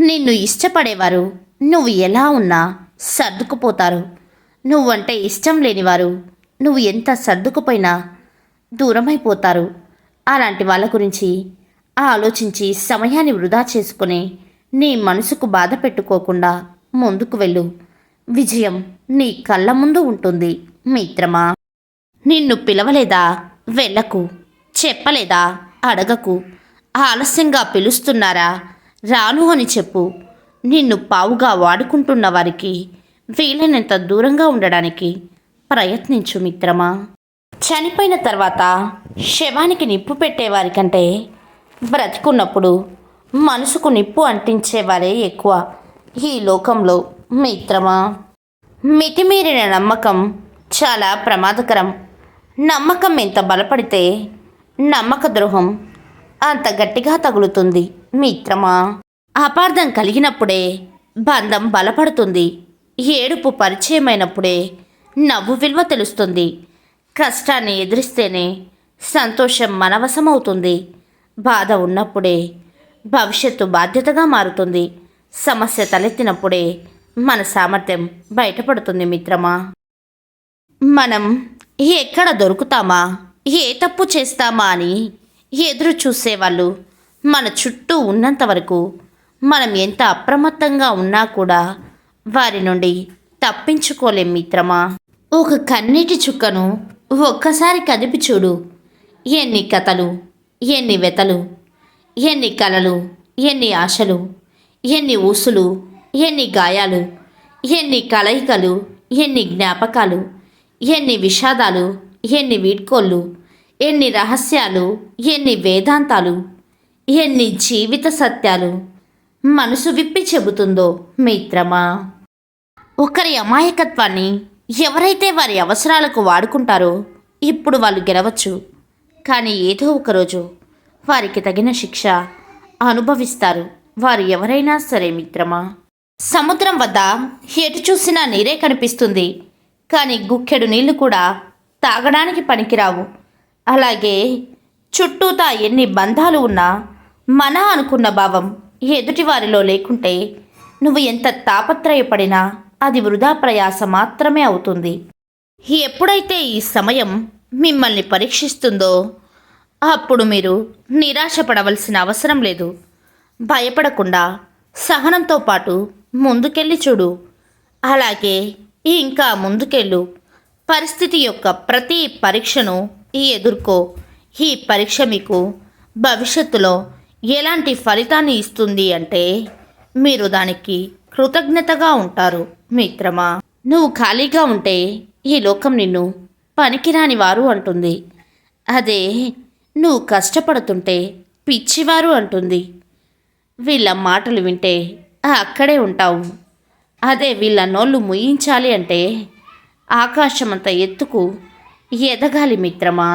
నిన్ను ఇష్టపడేవారు నువ్వు ఎలా ఉన్నా సర్దుకుపోతారు. నువ్వంటే ఇష్టం లేనివారు నువ్వు ఎంత సర్దుకుపోయినా దూరమైపోతారు. అలాంటి వాళ్ళ గురించి ఆలోచించి సమయాన్ని వృధా చేసుకుని నీ మనసుకు బాధ పెట్టుకోకుండా ముందుకు వెళ్ళు. విజయం నీ కళ్ళ ముందు ఉంటుంది మిత్రమా. నిన్ను పిలవలేదా వెళ్ళకు, చెప్పలేదా అడగకు, ఆలస్యంగా పిలుస్తున్నారా రాను అని చెప్పు. నిన్ను పావుగా వాడుకుంటున్న వారికి వీలైనంత దూరంగా ఉండడానికి ప్రయత్నించు మిత్రమా. చనిపోయిన తర్వాత శవానికి నిప్పు పెట్టేవారికంటే బ్రతికున్నప్పుడు మనసుకు నిప్పు అంటించేవారే ఎక్కువ ఈ లోకంలో మిత్రమా. మితిమీరిన నమ్మకం చాలా ప్రమాదకరం. నమ్మకం ఎంత బలపడితే నమ్మక ద్రోహం అంత గట్టిగా తగులుతుంది మిత్రమా. అపార్థం కలిగినప్పుడే బంధం బలపడుతుంది. ఏడుపు పరిచయమైనప్పుడే నవ్వు విలువ తెలుస్తుంది. కష్టాన్ని ఎదిరిస్తేనే సంతోషం మనవశమవుతుంది. బాధ ఉన్నప్పుడే భవిష్యత్తు బాధ్యతగా మారుతుంది. సమస్య తలెత్తినప్పుడే మన సామర్థ్యం బయటపడుతుంది మిత్రమా. మనం ఎక్కడ దొరుకుతామా, ఏ తప్పు చేస్తామా అని ఎదురు చూసేవాళ్ళు మన చుట్టూ ఉన్నంత వరకు మనం ఎంత అప్రమత్తంగా ఉన్నా కూడా వారి నుండి తప్పించుకోలేం మిత్రమా. ఒక కన్నీటి చుక్కను ఒక్కసారి కదిపి చూడు. ఎన్ని కథలు, ఎన్ని వెతలు, ఎన్ని కలలు, ఎన్ని ఆశలు, ఎన్ని ఊసులు, ఎన్ని గాయాలు, ఎన్ని కలయికలు, ఎన్ని జ్ఞాపకాలు, ఎన్ని విషాదాలు, ఎన్ని వీడ్కోళ్ళు, ఎన్ని రహస్యాలు, ఎన్ని వేదాంతాలు, ఎన్ని జీవిత సత్యాలు మనసు విప్పి చెబుతుందో మిత్రమా. ఒకరి అమాయకత్వాన్ని ఎవరైతే వారి అవసరాలకు వాడుకుంటారో ఇప్పుడు వాళ్ళు గెలవచ్చు, కానీ ఏదో ఒకరోజు వారికి తగిన శిక్ష అనుభవిస్తారు వారు ఎవరైనా సరే మిత్రమా. సముద్రం వద్ద ఎటు చూసినా నీరే కనిపిస్తుంది, కానీ గుక్కెడు నీళ్లు కూడా తాగడానికి పనికిరావు. అలాగే చుట్టూతా ఎన్ని బంధాలు ఉన్నా మన అనుకున్న భావం ఎదుటివారిలో లేకుంటే నువ్వు ఎంత తాపత్రయపడినా అది వృధా ప్రయాస మాత్రమే అవుతుంది. ఎప్పుడైతే ఈ సమయం మిమ్మల్ని పరీక్షిస్తుందో అప్పుడు మీరు నిరాశపడవలసిన అవసరం లేదు. భయపడకుండా సహనంతో పాటు ముందుకెళ్ళి చూడు. అలాగే ఇంకా ముందుకెళ్ళు. పరిస్థితి యొక్క ప్రతి పరీక్షను ఎదుర్కో. ఈ పరీక్ష మీకు భవిష్యత్తులో ఎలాంటి ఫలితాన్ని ఇస్తుంది అంటే మీరు దానికి కృతజ్ఞతగా ఉంటారు మిత్రమా. నువ్వు ఖాళీగా ఉంటే ఈ లోకం నిన్ను పనికిరాని వారు అంటుంది. అదే నువ్వు కష్టపడుతుంటే పిచ్చివారు అంటుంది. వీళ్ళ మాటలు వింటే అక్కడే ఉంటావు. అదే వీళ్ళ నోళ్ళు ముయించాలి అంటే ఆకాశమంత ఎత్తుకు ఎదగాలి మిత్రమా.